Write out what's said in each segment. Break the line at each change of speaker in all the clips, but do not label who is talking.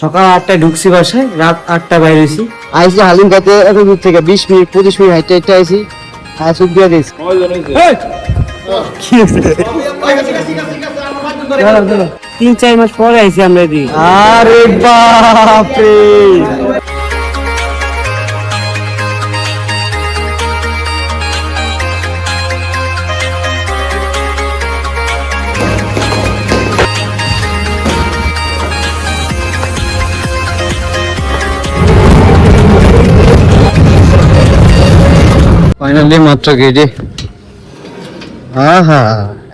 সকাল 8টায় ঢুকছি বাসায়, রাত 8টায় বাইরে হয়েছি।
আইসি হালিম খাইতে এত দূর থেকে 20 মিনিট 25 মিনিট হাইটে একটা আইসি আর সুপ দিয়ে দিয়েছি।
3-4 মাস পরে আইছি আমরা এদিকে।
আরে বাপরে ফাইনালি মাত্র গেটে।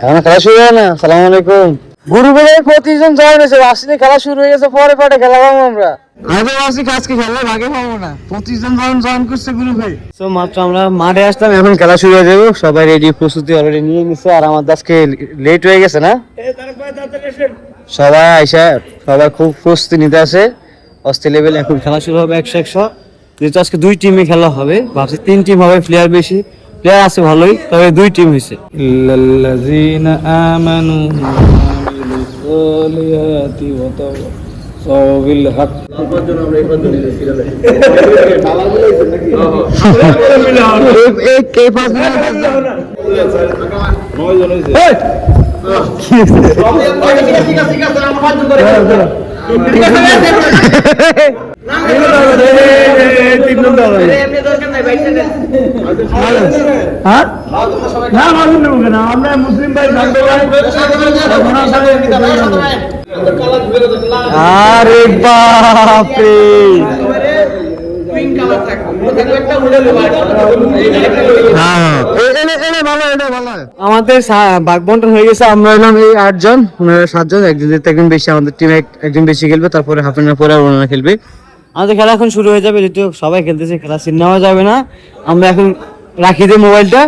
এখন খেলা শুরু হয় না। আসসালামু আলাইকুম। গ্রুপে প্রতিজন জয়েন হয়েছে, আসলে খেলা শুরু হয়ে গেছে। পরে পরে খেলা পাবো আমরা। আজকে খেলা ভাগে পাবো না, প্রতিজন জয়েন করছে গ্রুপে।
তো মাত্র আমরা মাঠে আসলাম, এখন খেলা শুরু হয়ে যাবে। সবাই রেডি, প্রস্তুতি অলরেডি নিয়ে নিছে। আর আমাদের আজকে লেট হয়ে গেছে না, সবাই খুব প্রস্তুতি নিতে আসে অস্থির লেভেল। এখন খেলা শুরু হবে 100-100। যেহেতু আজকে 2 টিমে খেলা হবে, ভাবছি 3 টিম হবে। প্লেয়ার বেশি, প্লেয়ার আছে ভালোই, তবে 2 টিম হয়েছে।
ইল্লাল্লাযীনা আমানু ওয়া আমিলুস সালিহাতি ওয়া তাওয়াসাউ বিল হক।
আরে বাপরে
আমাদের ভাগ বন্টন হয়ে গেছে। আমরা এলাম এই 8 জন, ওনারা 7 জন। একজন যেতে একজন বেশি, আমাদের টিমে একজন বেশি খেলবে। তারপরে হাফ এন পরে ওনারা খেলবে। আমাদের খেলা এখন শুরু হয়ে যাবে। যেহেতু সবাই খেলতেছে, খেলা সিন নেওয়া যাবে না। আমরা এখন রাখি দিই মোবাইলটা,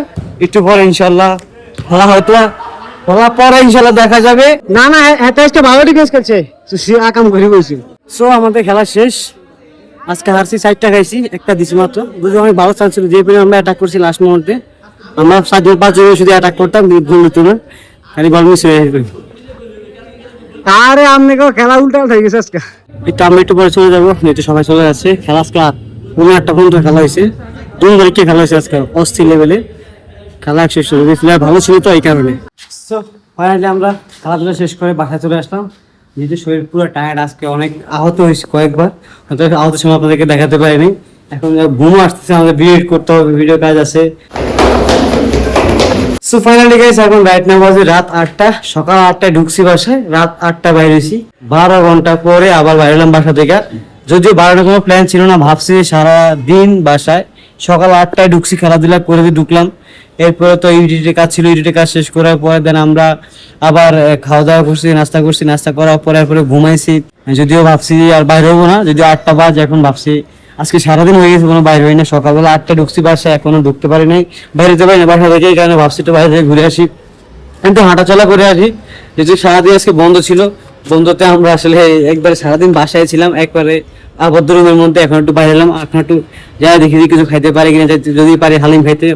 একটু পরে ইনশাল্লাহ খেলা হয়তো পরে ইনশাল্লাহ দেখা যাবে।
না না, এত একটা ভালো ডিফেন্স খেলছে, সে আকাম করে বলছি।
সো আমাদের খেলা শেষ। আজকে হারছি 4টা খাইছি, একটা দিছি মাত্র। বুঝে অনেক ভালো চান্স ছিল, যে পরিমাণ আমরা অ্যাটাক করছি লাস্ট মুহূর্তে। আমরা 4-5 জন শুধু অ্যাটাক করতাম, ভুল হতো না, খালি বল মিস হয়ে যেত।
আরে আমনে খেলা উল্টা হয়ে গেছে আজকে।
আমরা একটু পরে চলে যাবো, যেহেতু সবাই চলে যাচ্ছে। খেলা আজকে 8:30 পর্যন্ত খেলা হয়েছে। 2 তারিখে খেলা হয়েছে আজকে অস্থির লেভেলে। খেলা শেষ হলো, প্লেয়ার ভালো ছিল তো এই কারণে। সো ফাইনালি আমরা খেলাধুলা শেষ করে বাসায় চলে আসলাম। যেহেতু শরীর পুরো টায়ার্ড, আজকে অনেক আহত হয়েছে কয়েকবার, আহত সময় আপনাদেরকে দেখাতে পারিনি। এখন ঘুমও আসতেছে, আমাদের ভিডিও করতে হবে, ভিডিও কাজ আছে। সো ফাইনালি গাইস, এখন রাইট নাও বাজে রাত 8টা। সকাল 8টায় ঢুকছি বাসায়, রাত 8টায় বাইরে হয়েছি। 12 ঘন্টা পরে আবার বাইরে এলাম বাসা থেকে। যদিও 12টার কোনো প্ল্যান ছিল না, ভাবছি সারা দিন বাসায়। সকাল 8টায় ঢুকছি, খেলাধুলা করে দিয়ে ঢুকলাম। এরপরে তো ইউডিটের কাজ ছিল, ইউডিটের কাজ শেষ করার পরে দেন আমরা আবার খাওয়া দাওয়া করছি, নাস্তা করার পরে এরপরে ঘুমাইছি। যদিও ভাবছি আর বাইরে হবো না, যদিও 8টা বাজে। এখন ভাবছি আজকে সারাদিন হয়ে গেছে কোনো বাইরে হই না। সকালবেলা 8টায় ঢুকছি বাসায়, এখনো ঢুকতে পারি নাই, বাইরে যেতে পারি না বাসা থেকে। এই কারণে ভাবছি একটু বাইরে থেকে ঘুরে আসি, কিন্তু হাঁটাচলা করে আসি। যেহেতু সারাদিন আজকে বন্ধ ছিল, বন্ধতে আমরা আসলে একবারে সারাদিন বাসায় ছিলাম, একবারে আবদ্ধ রুমের মধ্যে। এখন একটু বাইরে এলাম, এখন একটু যা দেখি কিছু খাইতে পারি কিনা, যদি পারি হালিম খাইতে।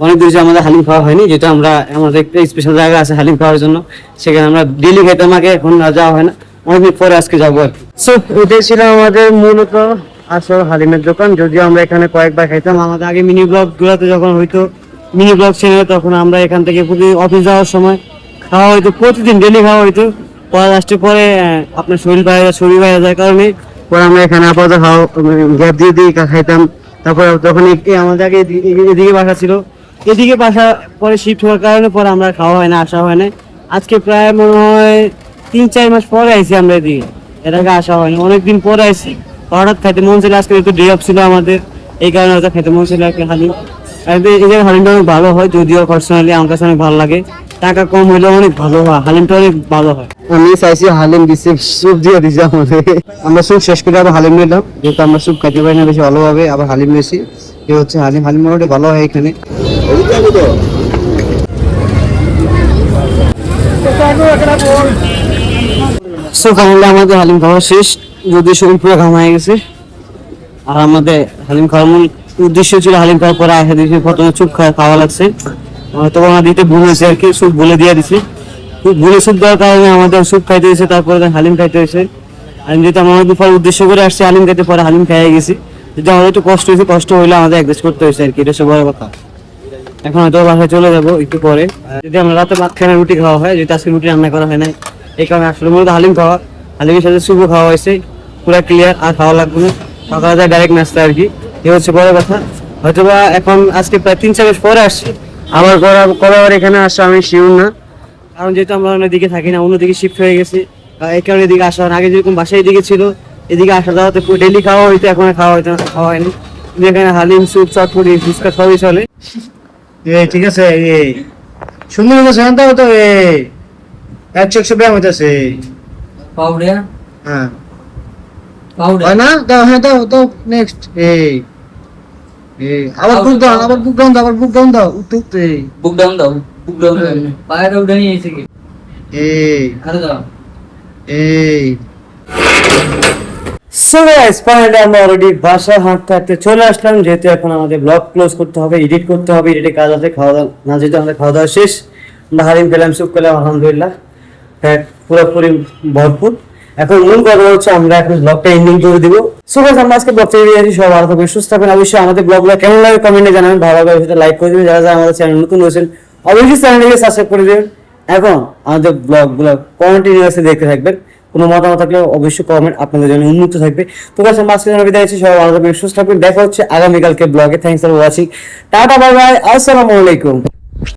অনেক দিন আমাদের হালিম খাওয়া হয়নি, যেটা আমরা আমাদের একটা স্পেশাল জায়গা আছে হালিম খাওয়ার জন্য, সেখানে আমরা ডেলি খাইতাম আগে, এখন যাওয়া হয় না, অনেকদিন পরে আজকে যাবো আর কি।
সো এটাই ছিল আমাদের মূলত আসল হালিমের দোকান। যদিও আমরা এখানে কয়েকবার খাইতাম।
আমাদের আগে মিনি ব্লগ গুলাতে যখন হয়তো মিনি ব্লগ চ্যানেল, তখন আমরা এখান থেকে অফিস যাওয়ার সময় খাওয়া হয়তো, প্রতিদিন ডেলি খাওয়া হয়তো। পরে লাস্টে পরে আপনার শরীর বাইরে যায় কারণে
পরে আমরা এখানে আপাতত গ্যাপ দিয়ে দিয়ে খাইতাম। তারপরে যখন আমাদের আগে
এদিকে বাসা ছিল, এদিকে বাসা পরে শিফট হওয়ার কারণে পরে আমরা খাওয়া হয় না, আসা হয় না। আজকে প্রায় মনে হয় 3-4 মাস পরে আইছি আমরা এদিকে, এর আগে আসা হয়নি, অনেকদিন পরে আইছি। হঠাৎ খাইতে মন ছিল, আজকে একটু ডে অফ ছিল আমাদের, এই কারণে হয়তো খাইতে মন ছিল আর কি হালিম। এই যে হালিমটা অনেক ভালো হয়, যদিও পার্সোনালি আমার কাছে অনেক ভালো লাগে। টাকা কম হইলেও অনেক ভালো হয়, হালিমটা অনেক ভালো হয়।
আমি চাইছি হালিম দিচ্ছে, স্যুপ দিয়ে দিচ্ছে আমাদের। আমরা স্যুপ শেষ করে আবার হালিম নিলাম, যেহেতু আমরা স্যুপ খাইতে পারি না বেশি ভালোভাবে, আবার হালিম নিয়েছি। এ হচ্ছে হালিম মোটামুটি ভালো হয় এখানে।
সো ফাইনালি আমাদের হালিম খাওয়া শেষ, যদিও শরীর পুরো ঘাম হয়ে গেছে। আর আমাদের হালিম খাওয়ার মূল উদ্দেশ্য ছিল হালিম খাওয়ার পরে আসা দিয়েছে, প্রথমে স্যুপ খাওয়া লাগছে। হয়তো ওনার দিতে ভুল হয়েছে আর কি, স্যুপ বলে দিয়ে দিছে। ভুলে স্যুপ দেওয়ার কারণে আমাদের স্যুপ খাইতে হয়েছে, তারপরে হালিম খাইতে হয়েছে। আমি যেহেতু আমরা অনেকদিন পরে উদ্দেশ্য করে আসছি হালিম খেতে, পরে হালিম খেয়ে গেছি। যদি আমাদের একটু কষ্ট হয়েছে, কষ্ট হইলে আমাদের অ্যাডজাস্ট করতে হয়েছে আর কি, এটা সব বড় কথা। এখন হয়তো বাসায় চলে যাবো একটু পরে। যদি আমরা রাতে ভাত খাই না, রুটি খাওয়া হয়, যেহেতু আজকে রুটি রান্না করা হয় না, এই কারণে আসলে মূলত হালিম খাওয়া, হালিমের সাথে সুপ খাওয়া হয়েছে, পুরো ক্লিয়ার, আর খাওয়া লাগবে না। সকালে যায় ডাইরেক্ট নাস্তা আর কি, এই হচ্ছে বড় কথা। হয়তোবা এখন আজকে প্রায় 3-4 মাস পরে আসছি, আবার কবার এখানে আসছে আমি শিওর না, কারণ যেহেতু আমরা অন্যদিকে থাকি না, অন্যদিকে শিফট হয়ে গেছি। এই কারণে এদিকে আসা হয় না। আগে যেরকম বাসায় এদিকে ছিল, এদিকে আসা যাওয়াতে ডেলি খাওয়া হইতো, এখন আর খাওয়া হয়নি। যেখানে হালিম, স্যুপ, চটপটি, ফুচকা সবই চলে।
ঠিক আছে, সুন্দর হইতেছে দাও তো, 100 গ্রাম হইতেছে।
পাউডার
হ্যাঁ
পাউডার
হয় না, দাও, হ্যাঁ দাও দাও, নেক্সট আবার বুক দাও, আবার বুক ডাউন দাও, আবার বুক ডাউন দাও, উঠতে
বুক ডাউন দাও, বুক ডাউন পায়ের উঠে নিয়ে এসে কি আরে দাও
সো গাইস, ফাইনালি আমরা অলরেডি বাসা হাঁটতে হাঁটতে চলে আসলাম। যেহেতু এখন আমাদের ব্লগ ক্লোজ করতে হবে, এডিট করতে হবে, এডিটের কাজ আছে, খাওয়া দাওয়া না, যেহেতু আমাদের খাওয়া দাওয়া শেষ, আমরা হালিম খেলাম, স্যুপ খেলাম, আলহামদুলিল্লাহ পুরোপুরি ভরপুর। এখন মূল কথা হচ্ছে আমরা এখন ব্লগটা এন্ডিং করে দিব। সো গাইস, আমরা আজকে ব্লগটা এড়িয়ে আছি, সব ভালো থাকবেন, সুস্থ থাকবেন। অবশ্যই আমাদের ব্লগগুলো কেমন লাগে কমেন্টে জানাবেন, ভালো লাগলে সেটা লাইক করে দিবেন। যারা যারা আমাদের চ্যানেল নতুন হয়েছেন অবশ্যই চ্যানেলটিকে সাবস্ক্রাইব করে দেবেন। এখন আমাদের ব্লগগুলো কন্টিনিউয়াসলি দেখতে থাকবেন। কোনো মতামত থাকলে অবশ্যই কমেন্ট আপনাদের জন্য উন্মুক্ত থাকবে। তো গাইস, আমরা আজকে বিদায় নিচ্ছি, সবাই ভালো থাকবেন, সুস্থ থাকবেন। দেখা হচ্ছে আগামীকালকে ব্লগে। Thanks for watching, tata, bye bye, আসসালামু আলাইকুম।